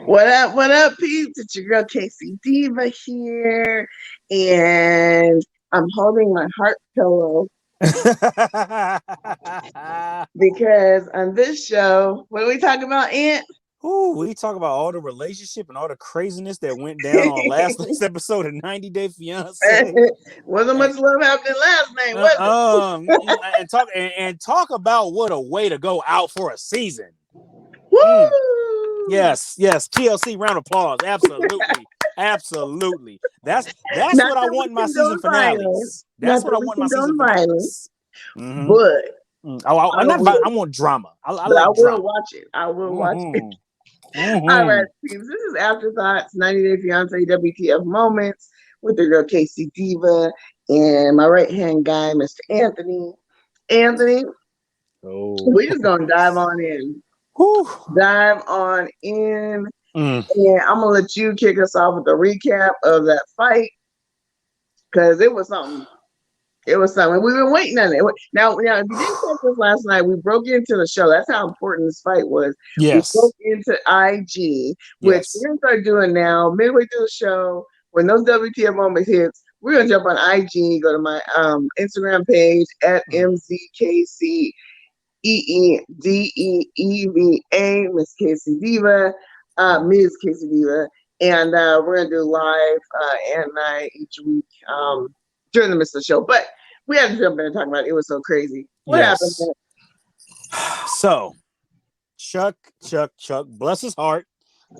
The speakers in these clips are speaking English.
What up, peeps? It's your girl K-Cee Deeva here, and I'm holding my heart pillow because on this show, what are we talking about, Aunt? Ooh, we talk about all the relationship and all the craziness that went down on last episode of 90 Day Fiance. Wasn't And, much love happening last night, was talk about what a way to go out for a season. it? Woo! Yes, TLC round of applause. Absolutely. That's Not what I that want we in my condone season violence. finales. That's what I want in my season Violence, finales. Mm-hmm. I'm not. I want drama. I but I like will drama. watch it. I will watch it. Mm-hmm. All right, peeps. This is Afterthoughts, 90 Day Fiance WTF moments with the girl K-Cee Deeva and my right hand guy, Mr. Anthony. Anthony, we're just gonna dive on in. Dive on in. And I'm gonna let you kick us off with a recap of that fight because it was something. It was something. We've been waiting on it. Now, if you didn't catch this last night, we broke into the show. That's how important this fight was. Yes. We broke into IG, which we're going to start doing now. Midway through the show, when those WTF moments hits, we're going to jump on IG, go to my Instagram page at MZKCEEDEEVA, Miss K-Cee Deeva, Ms. K-Cee Deeva. And we're going to do live and night each week during the midst of the show. But we had to jump in and talk about it. It was so crazy. What happened? So, Chuck, bless his heart,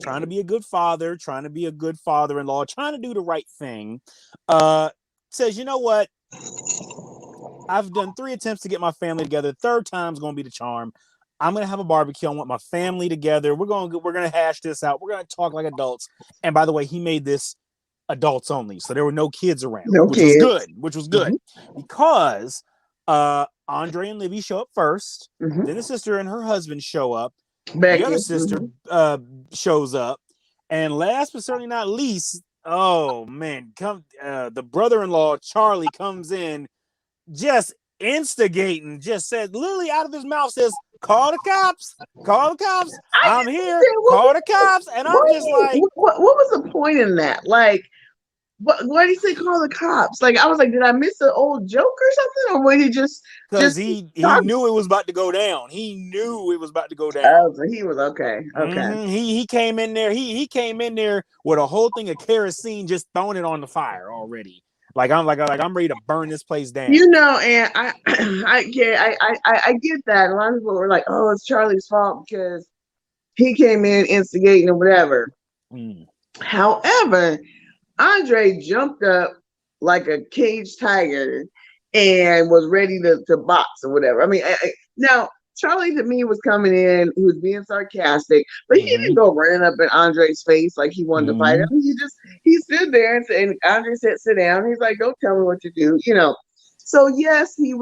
trying to be a good father, trying to be a good father-in-law, trying to do the right thing, says, you know what? I've done 3 attempts to get my family together. Third time's going to be the charm. I'm going to have a barbecue. I want my family together. We're going to hash this out. We're going to talk like adults. And by the way, he made this adults only, so there were no kids around, which was good because Andre and Libby show up first, then the sister and her husband show up, the other sister shows up, and last but certainly not least, the brother-in-law Charlie comes in, just instigating, just said literally out of his mouth, says, call the cops, I'm here, call the cops. And I'm just like, what was the point in that? Like, why did he say call the cops? Like, I was like, did I miss an old joke or something? Or was he just because he knew it was about to go down. Oh, so he was okay. He came in there. He came in there with a whole thing of kerosene, just throwing it on the fire already. I'm ready to burn this place down. You know, and I get that. A lot of people were like, oh, it's Charlie's fault because he came in instigating or whatever. However, Andre jumped up like a caged tiger and was ready to box or whatever. I mean, now Charlie to me was coming in, he was being sarcastic, but he didn't go running up in Andre's face like he wanted to fight him. He stood there and Andre said, sit down. He's like, don't tell me what to do, you know. So yes, he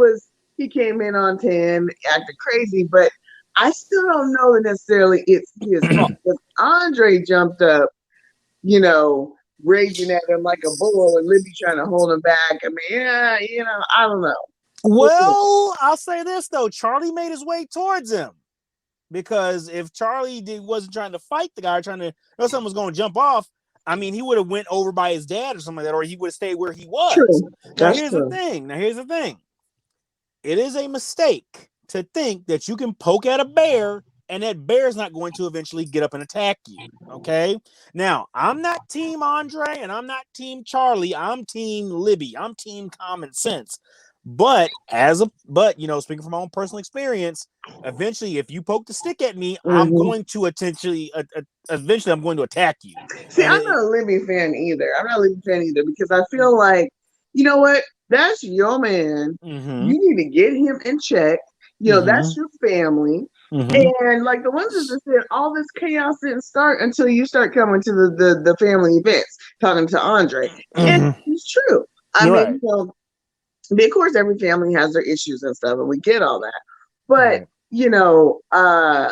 came in on 10, acting crazy, but I still don't know that necessarily it's his fault. Because Andre jumped up, you know, raging at him like a bull, and Libby trying to hold him back. I mean, yeah, you know, I don't know. Well, I'll say this though: Charlie made his way towards him, because if Charlie wasn't trying to fight the guy, trying to know someone was going to jump off, I mean, he would have went over by his dad or something like that, or he would have stayed where he was. Now here's the thing: it is a mistake to think that you can poke at a bear and that bear's not going to eventually get up and attack you. Okay. Now, I'm not team Andre and I'm not team Charlie. I'm team Libby. I'm team common sense. But you know, speaking from my own personal experience, eventually, if you poke the stick at me, I'm going to eventually I'm going to attack you. See, I'm not a Libby fan either. Because I feel like, you know what? That's your man. You need to get him in check. You know, that's your family. And like the ones that just said, all this chaos didn't start until you start coming to the family events, talking to Andre. And it's true. I mean, you know, of course, every family has their issues and stuff, and we get all that. But you know, I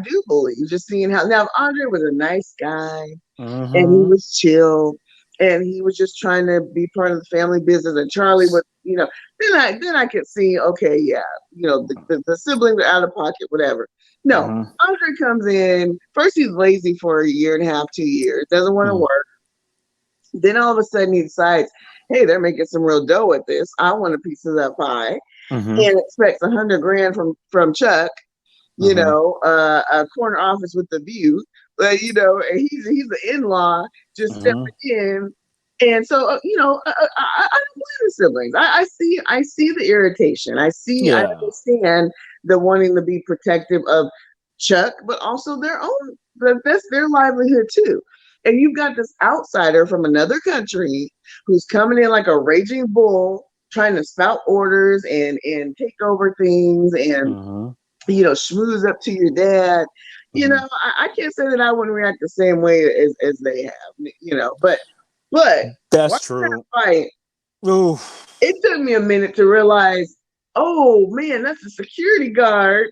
do believe, just seeing how now Andre was a nice guy, and he was chill, and he was just trying to be part of the family business. And Charlie was, you know, then I could see, okay, yeah, the siblings are out of pocket, whatever. No, Mm-hmm. Andre comes in. First, he's lazy for a year and a half, 2 years, doesn't want to work. Then all of a sudden, he decides, hey, they're making some real dough at this. I want a piece of that pie, Mm-hmm. and expects 100 grand from Chuck. Mm-hmm. A corner office with the view. But and he's the in-law just stepping Mm-hmm. in. And so I don't blame the siblings. I see the irritation. I Yeah. understand the wanting to be protective of Chuck, but also their own. That's their livelihood too. And you've got this outsider from another country who's coming in like a raging bull, trying to spout orders and take over things and Mm-hmm. schmooze up to your dad. Mm-hmm. I can't say that I wouldn't react the same way as they have, but That's watching that true. fight, Ooh. it took me a minute to realize, oh man, that's a security guard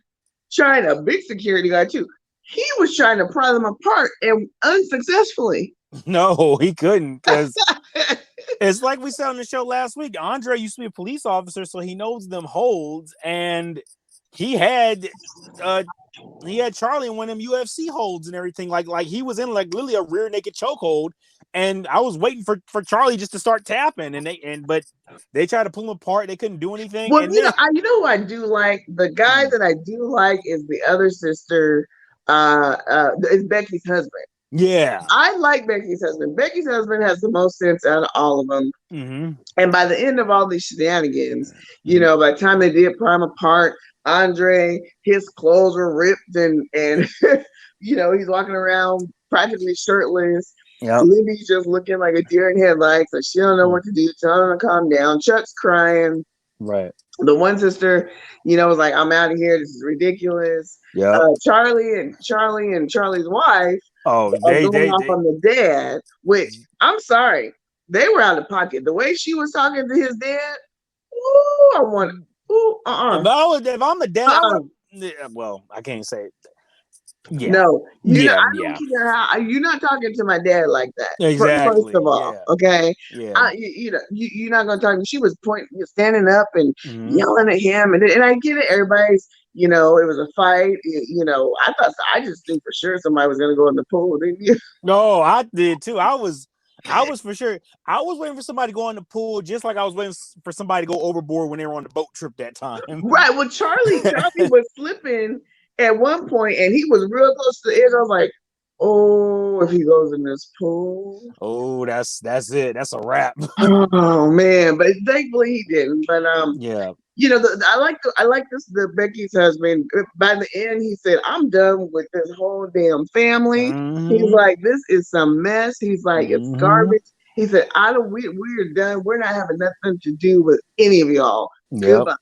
trying a big security guard too. He was trying to pry them apart and unsuccessfully. No, he couldn't, because it's like we said on the show last week. Andre used to be a police officer, so he knows them holds, and he had Charlie in one of them UFC holds and everything. Like he was in like literally a rear naked chokehold, and I was waiting for Charlie just to start tapping, but they tried to pull him apart. They couldn't do anything, Well, and then who I do like. The guy that I do like is the other sister. Is Becky's husband. yeah. I like Becky's husband. Becky's husband has the most sense out of all of them. Mm-hmm. And by the end of all these shenanigans, Mm-hmm. by the time they did prime apart, Andre, his clothes were ripped and he's walking around practically shirtless. Yep. Libby's just looking like a deer in headlights, so she don't know what to do. Tell him to calm down. Chuck's crying. Right. The one sister, was like, "I'm out of here. This is ridiculous." Yep. Charlie and Charlie's wife Oh, are they going they off they on the dad, which I'm sorry, they were out of pocket. The way she was talking to his dad, ooh, I want, ooh, if I'm the dad, I uh-uh. would. Well, I can't say. Yeah. No, Yeah. I Yeah. don't care how you're not talking to my dad like that. First Exactly. of all, Yeah. okay, Yeah. you're not gonna talk. She was standing up and Mm-hmm. yelling at him, and I get it. Everybody's, it was a fight. I just knew for sure somebody was gonna go in the pool, didn't you? No, I did too. I was for sure. I was waiting for somebody to go in the pool, just like I was waiting for somebody to go overboard when they were on the boat trip that time. Right. Well, Charlie was slipping at one point, and he was real close to the edge. I was like, oh, if he goes in this pool. Oh, that's it. That's a wrap. Oh man, but thankfully he didn't. But Yeah. I like this the Becky's husband. By the end, he said, "I'm done with this whole damn family." He's Mm-hmm. like, "This is some mess." He's like, "It's Mm-hmm. garbage." He said, "I don't. We're done. We're not having nothing to do with any of y'all. Yep. Goodbye."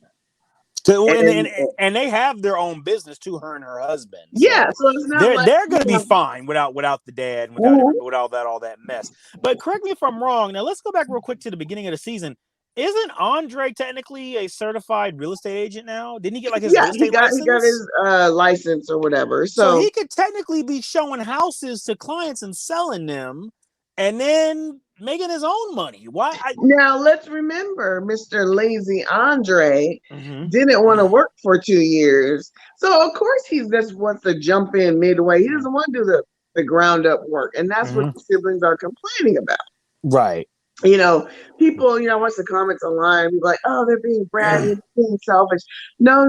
So, And and they have their own business too, her and her husband. yeah, So so it's not they're like gonna be fine without the dad and without all that mess. But correct me if I'm wrong. Now let's go back real quick to the beginning of the season. Isn't Andre technically a certified real estate agent now? Didn't he get like his real estate license? he got his license or whatever. So So he could technically be showing houses to clients and selling them, and then making his own money. Why? now let's remember, Mr. Lazy Andre Mm-hmm. didn't want to work for 2 years. So of course he just wants to jump in midway. He doesn't want to do the ground up work. And that's what the siblings are complaining about. Right. People, watch the comments online, be like, oh, they're being bratty, being selfish. No,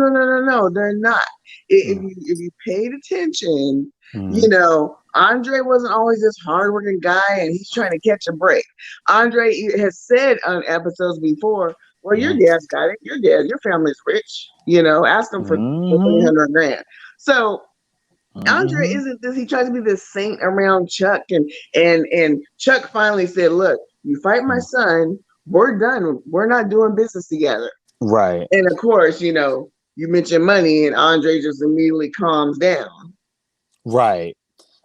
they're not. If you paid attention, Andre wasn't always this hardworking guy and he's trying to catch a break. Andre has said on episodes before, well, your dad's got it. Your family's rich. Ask them for 300 grand. So Andre isn't this. He tries to be this saint around Chuck, and Chuck finally said, "Look, you fight my son, we're done. We're not doing business together." Right. And of course, you mention money, and Andre just immediately calms down. Right.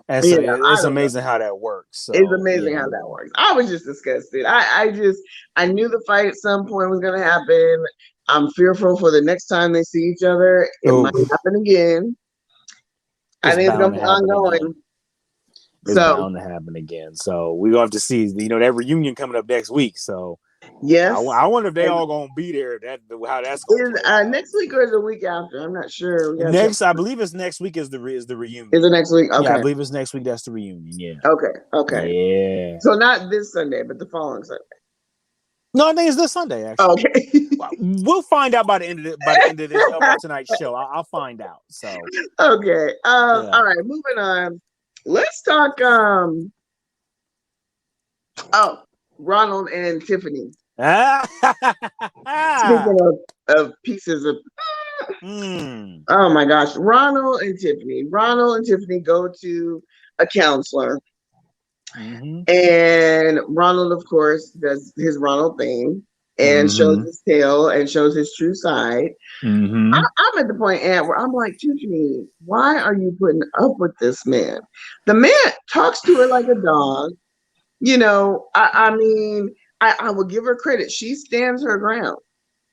And so it's amazing how that works. So, it's amazing how that works. I was just disgusted. I knew the fight at some point was going to happen. I'm fearful for the next time they see each other. It might happen again. I think it's going to be ongoing. It's bound to happen again. So we're going to have to see, that reunion coming up next week. So Yes. I wonder if they And all gonna be there. How that's gonna is play out. next week or is it the week after? I'm not sure. We gotta check. Next, I believe it's next week is the Is reunion. it next week? Yeah, I Okay. believe it's next week. That's the reunion. Yeah. Okay. Okay. Yeah. So not this Sunday, but the following Sunday. No, I think it's this Sunday. Actually, Okay. we'll find out by the end of this of our tonight's show. I'll find out. So Okay. yeah. All right, moving on. Let's talk Ronald and Tiffany. Speaking of pieces of oh my gosh, Ronald and Tiffany. Ronald and Tiffany go to a counselor. And Ronald, of course, does his Ronald thing and shows his tail and shows his true side. I'm at the point, Aunt, where I'm like, Tiffany, why are you putting up with this man? The man talks to her like a dog. You know, I mean, I will give her credit. She stands her ground.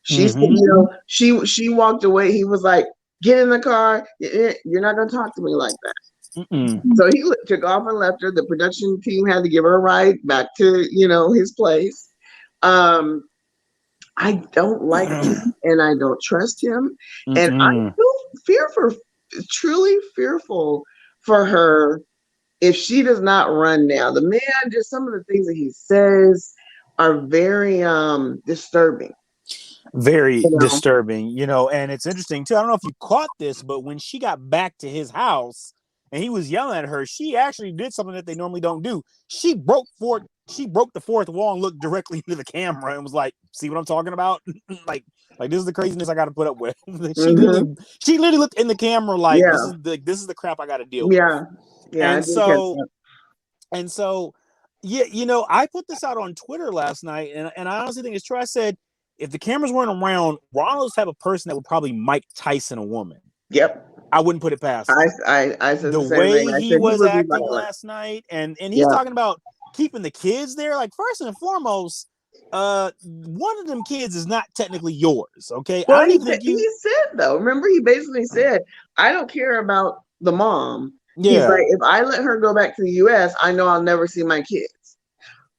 She said, you know, she walked away. He was like, get in the car. You're not going to talk to me like that. So he took off and left her. The production team had to give her a ride back to, you know, his place. I don't like him and I don't trust him. And I'm truly fearful for her if she does not run now. The man, just some of the things that he says are very disturbing. Very disturbing, you know, and it's interesting too. I don't know if you caught this, but when she got back to his house and he was yelling at her, she actually did something that they normally don't do. She broke the fourth wall and looked directly into the camera and was like, "See what I'm talking about? like this is the craziness I got to put up with." She literally looked in the camera like, "This is the crap I got to deal with." Yeah. And so, yeah, you know, I put this out on Twitter last night, and I honestly think it's true. I said, if the cameras weren't around, Ronald's the type of person that would probably Mike Tyson a woman. Yep. I wouldn't put it past him. I said the way he was acting last night, and he's talking about keeping the kids there. Like, first and foremost, one of them kids is not technically yours. Okay. Well, he said though, remember, he basically said, I don't care about the mom. Yeah. He's like, if I let her go back to the US, I know I'll never see my kids.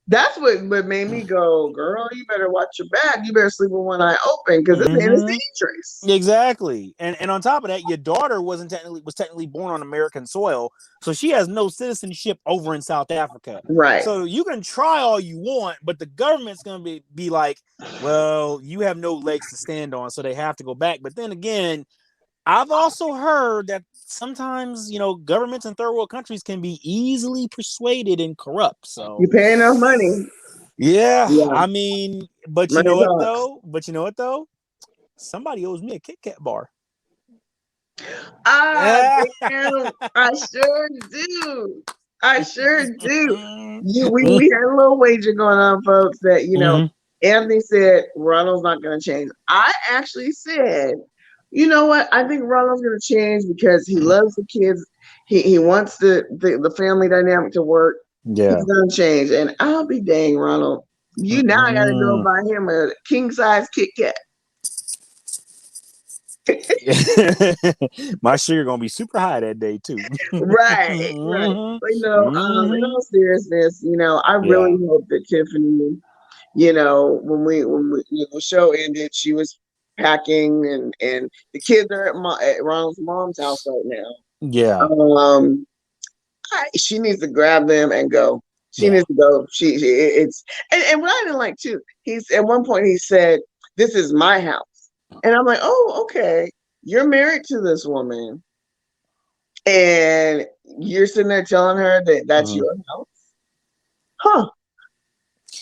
That's what made me go, girl, you better watch your back. You better sleep with one eye open because this man is dangerous. Exactly. And on top of that, your daughter was technically born on American soil. So she has no citizenship over in South Africa. Right. So you can try all you want, but the government's going to be like, well, you have no legs to stand on. So they have to go back. But then again, I've also heard that sometimes, you know, governments in third world countries can be easily persuaded and corrupt. So you pay enough money. Yeah. I mean, but you know what though? Somebody owes me a Kit Kat bar. Damn, I sure do. We had a little wager going on, folks, that, you know, Anthony said Ronald's not going to change. I actually said, you know what? I think Ronald's going to change because he loves the kids. He wants the family dynamic to work. Yeah. He's going to change. And I'll be dang, Ronald. You now got to go buy him a king-size Kit Kat. My sugar going to be super high that day, too. Right. But, you know, in all seriousness, you know, I really hope that Tiffany, you know, when the show ended, she was packing and the kids are at Ronald's mom's house right now. Yeah. She needs to grab them and go. She needs to go. And what I didn't like too, at one point he said, "This is my house." And I'm like, "Oh, okay. You're married to this woman and you're sitting there telling her that that's your house?" Huh.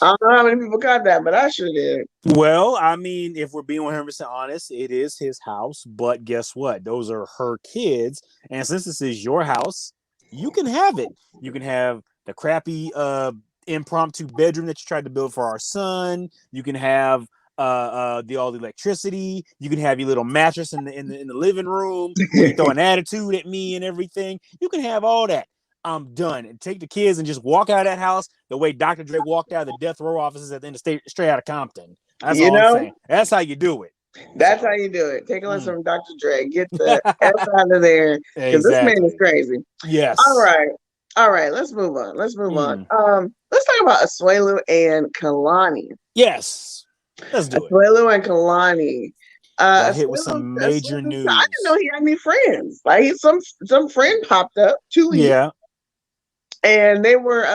I don't know how many people got that, but I sure did. Well, I mean, if we're being 100% honest, it is his house. But guess what? Those are her kids. And since this is your house, you can have it. You can have the crappy impromptu bedroom that you tried to build for our son. You can have all the electricity. You can have your little mattress in the living room where you throw an attitude at me and everything. You can have all that. I'm done. And take the kids and just walk out of that house the way Dr. Dre walked out of the death row offices at the end of straight out of Compton. That's all I'm saying. That's how you do it. That's how you do it. Take a lesson from Dr. Dre. Get the F out of there. Because this man is crazy. Yes. All right. Let's move on. Let's let's talk about Asuelu and Kalani. Yes, let's do it. Asuelu and Kalani. Got hit with some Asuelu, major I didn't know news. he had any friends. Like some friend popped up, Tuli, Yeah, and they were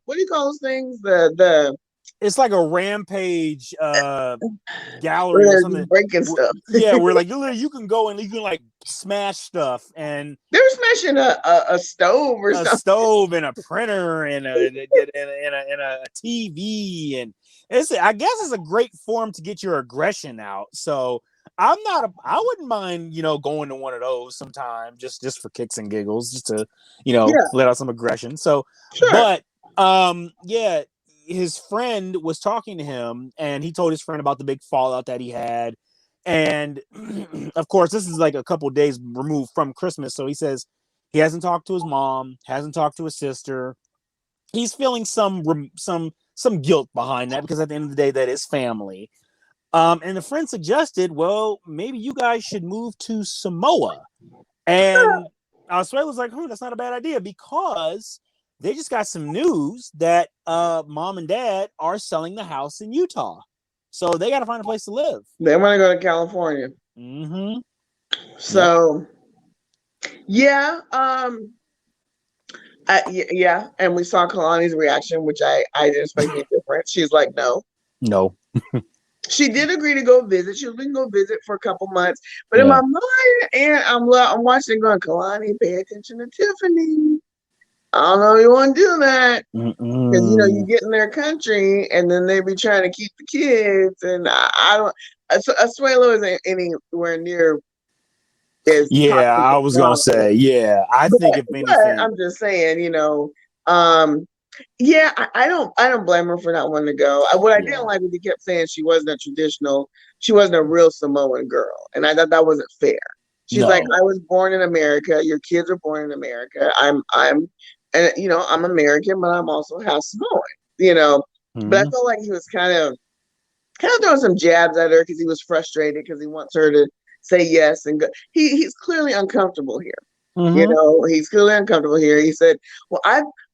what do you call those things? The it's like a rampage gallery or where they're something. just breaking stuff. Yeah, where like you can go and you can like smash stuff and They're smashing a stove or a something. stove and a printer and a TV and it's I guess it's a great form to get your aggression out. So I wouldn't mind going to one of those sometime just for kicks and giggles just to Yeah, let out some aggression. So sure. but yeah, his friend was talking to him and he told his friend about the big fallout that he had. And of course, this is like a couple days removed from Christmas. So he says he hasn't talked to his mom, hasn't talked to his sister. He's feeling some guilt behind that because at the end of the day, that is family. And the friend suggested, well, maybe you guys should move to Samoa. And Australia's like, that's not a bad idea because they just got some news that mom and dad are selling the house in Utah. So they got to find a place to live. They want to go to California. Mm-hmm. So, yeah, yeah, and we saw Kalani's reaction, which I didn't expect anything different. She's like, no. No. She did agree to go visit. She was going to go visit for a couple months, but in Yeah. my mind, and I'm watching, going, Kalani, pay attention to Tiffany. I don't know if you want to do that because you get in their country and then they be trying to keep the kids, and I don't. Asuelo isn't anywhere near as Yeah, toxic I as was gonna Donna. say, yeah. I think if But anything, I'm just saying, yeah, I don't blame her for not wanting to go. What I didn't yeah, like was he kept saying she wasn't a real Samoan girl, and I thought that wasn't fair. She's like, no. I was born in America. Your kids are born in America. And I'm American, but I'm also half Samoan. You know, but I Mm-hmm. felt like he was kind of throwing some jabs at her because he was frustrated because he wants her to say yes and go. He's clearly uncomfortable here. Mm-hmm. He's clearly uncomfortable here. He said, "Well,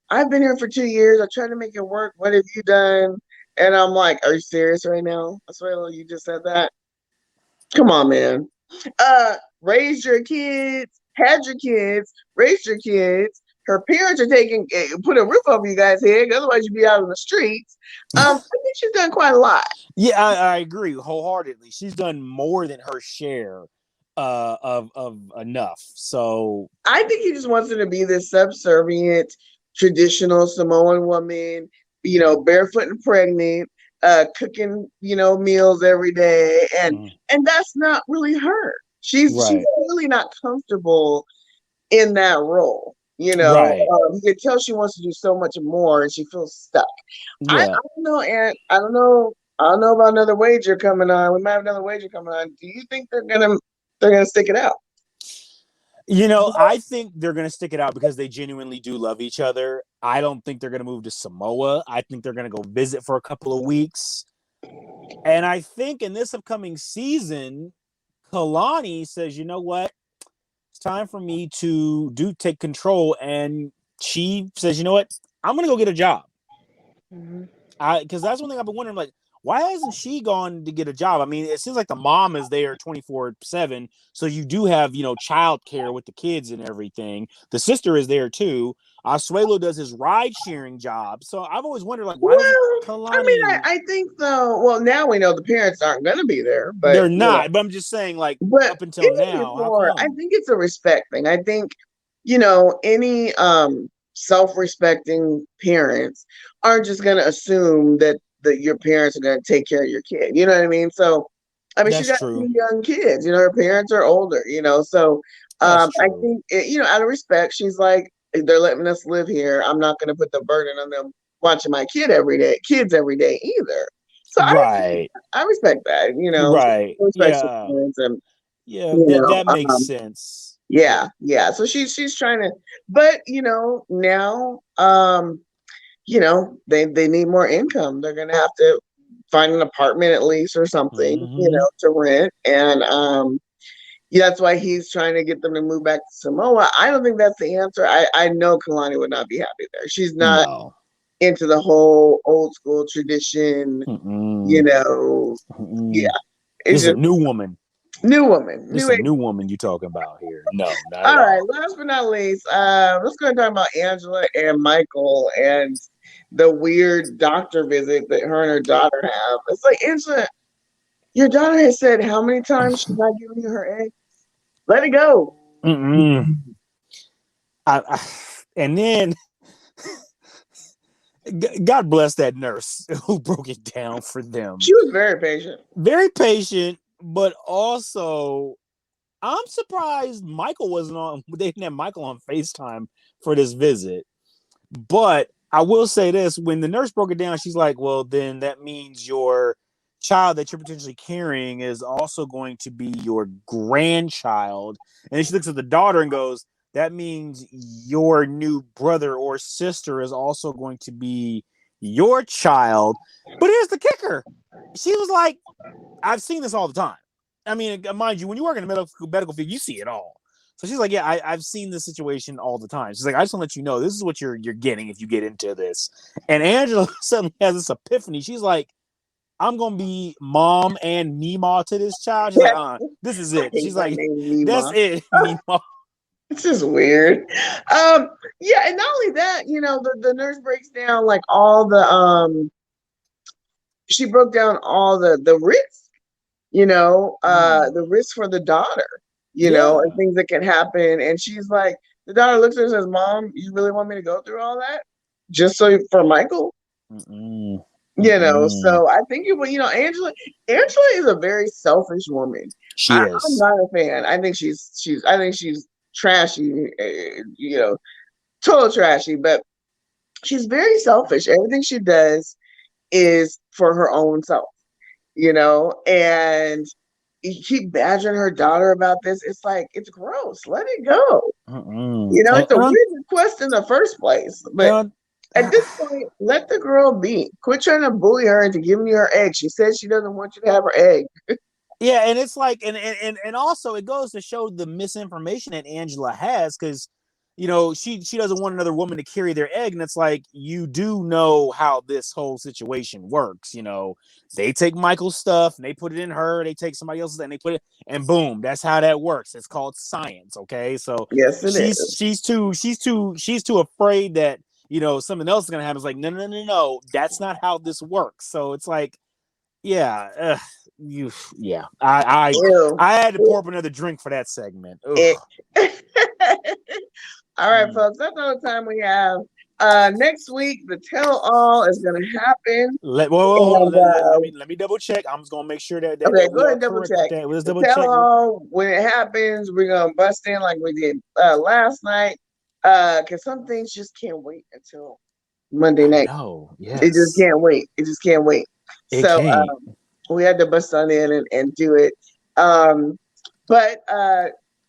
I've been here for 2 years. I tried to make it work. What have you done?" And I'm like, "Are you serious right now, Asuelo? You just said that? Come on, man. Raised your kids, had your kids, raised your kids. Her parents are put a roof over you guys' head. Otherwise, you'd be out on the streets. I think she's done quite a lot. Yeah, I agree wholeheartedly. She's done more than her share of enough. So I think he just wants her to be this subservient, traditional Samoan woman, barefoot and pregnant, cooking, meals every day, and that's not really her. She's right, really not comfortable in that role. right, You can tell she wants to do so much more, and she feels stuck. I yeah. don't know, Aaron. I don't know. I don't know about another wager coming on. We might have another wager coming on. Do you think they're gonna stick it out? I think they're going to stick it out because they genuinely do love each other. I don't think they're going to move to Samoa. I think they're going to go visit for a couple of weeks. And I think in this upcoming season, Kalani says, you know what? It's time for me to take control. And she says, you know what? I'm going to go get a job. Mm-hmm. Because that's one thing I've been wondering, like, why hasn't she gone to get a job? I mean, it seems like the mom is there 24/7. So you do have, child care with the kids and everything. The sister is there too. Asuelo does his ride sharing job. So I've always wondered, like, why doesn't Well, I mean, Kalani? I think though. Well, now we know the parents aren't going to be there, but They're not, but I'm just saying, like, but up until even now, how before, I come? think it's a respect thing. I think any self-respecting parents aren't just going to assume that your parents are going to take care of your kid. You know what I mean? So, I mean, she's That's got true. 2 young kids. Her parents are older. So That's I true. think out of respect, she's like, they're letting us live here. I'm not going to put the burden on them watching my kids every day either. So Right. I respect that. Right. Respect your Yeah. parents, and Yeah. you That know, makes sense. yeah. So she's trying to, but now, they need more income. They're gonna have to find an apartment at least or something, Mm-hmm. to rent, and yeah, that's why he's trying to get them to move back to Samoa. I don't think that's the answer. I know Kalani would not be happy there. She's not No. into the whole old school tradition, you know. Yeah, This it's is a just new woman. new woman, This new is a age. new woman you talking about here. No, not All at right, all. last but not least, let's go and talk about Angela and Michael and the weird doctor visit that her and her daughter have. It's like, Angela, your daughter has said how many times she's not giving you her egg? Let it go. And then God bless that nurse who broke it down for them. She was very patient. Very patient, but also I'm surprised Michael wasn't on. They didn't have Michael on FaceTime for this visit. But I will say this: when the nurse broke it down, she's like, "Well, then that means your child that you're potentially carrying is also going to be your grandchild." And then she looks at the daughter and goes, "That means your new brother or sister is also going to be your child." But here's the kicker: she was like, "I've seen this all the time. I mean, mind you, when you work in the medical field, you see it all." So she's like, "Yeah, I've seen this situation all the time." She's like, "I just want to let you know this is what you're getting if you get into this." And Angela suddenly has this epiphany. She's like, "I'm gonna be mom and Meemaw to this child." She's Yeah, like, this is I it." hate She's that like, name, "That's Mima. it, Meemaw." It's just weird. Yeah, and not only that, you know, the nurse breaks down like all the she broke down all the risks, you know, the risk for the daughter, you know, and Yeah. things that can happen. And she's like, the daughter looks at her and says, "Mom, you really want me to go through all that just for Michael?" Mm-mm. You know, Mm-mm. so I think you know, Angela is a very selfish woman. She I'm is. not a fan. I think she's trashy, you know, total trashy, but she's very selfish. Everything she does is for her own self, you know, and you keep badgering her daughter about this. It's like, it's gross. Let it go. Mm-mm. You know, it's a weird request in the first place, but at this point, let the girl be. Quit trying to bully her into giving you her egg. She says she doesn't want you to have her egg. Yeah, and it's like, and also it goes to show the misinformation that Angela has, because you know she doesn't want another woman to carry their egg, and it's like, you do know how this whole situation works. You know, they take Michael's stuff and they put it in her. They take somebody else's and they put it, and boom, that's how that works. It's called science. Okay, so Yes, it is. she's too afraid that you know something else is gonna happen. It's like, no, that's not how this works. So it's like, yeah, yeah. Ew. I had to pour up another drink for that segment. It. All right, folks, that's all the time we have. Next week, the tell all is going to happen. Hold on. And, Let me double check. I'm just gonna make sure that okay, we go ahead are and double correct with check. that. Let's The double tell check. all, when it happens, we're going to bust in like we did last night. Because some things just can't wait until Monday night. No, It just yes, can't wait. It just can't wait. it So can't. we had to bust on in and do it. But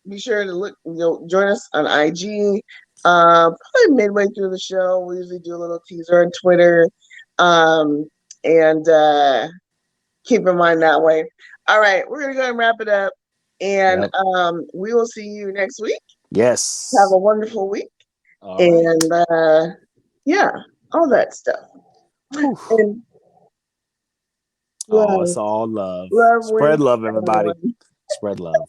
be sure to look, you know, join us on IG. Probably midway through the show, we usually do a little teaser on Twitter. And keep in mind that way. All right, we're gonna go and wrap it up. And we will see you next week. Yes. Have a wonderful week. All and right. Yeah, all that stuff. And love. Oh, it's all love. Love Spread wins, love, everybody. everyone. Spread love.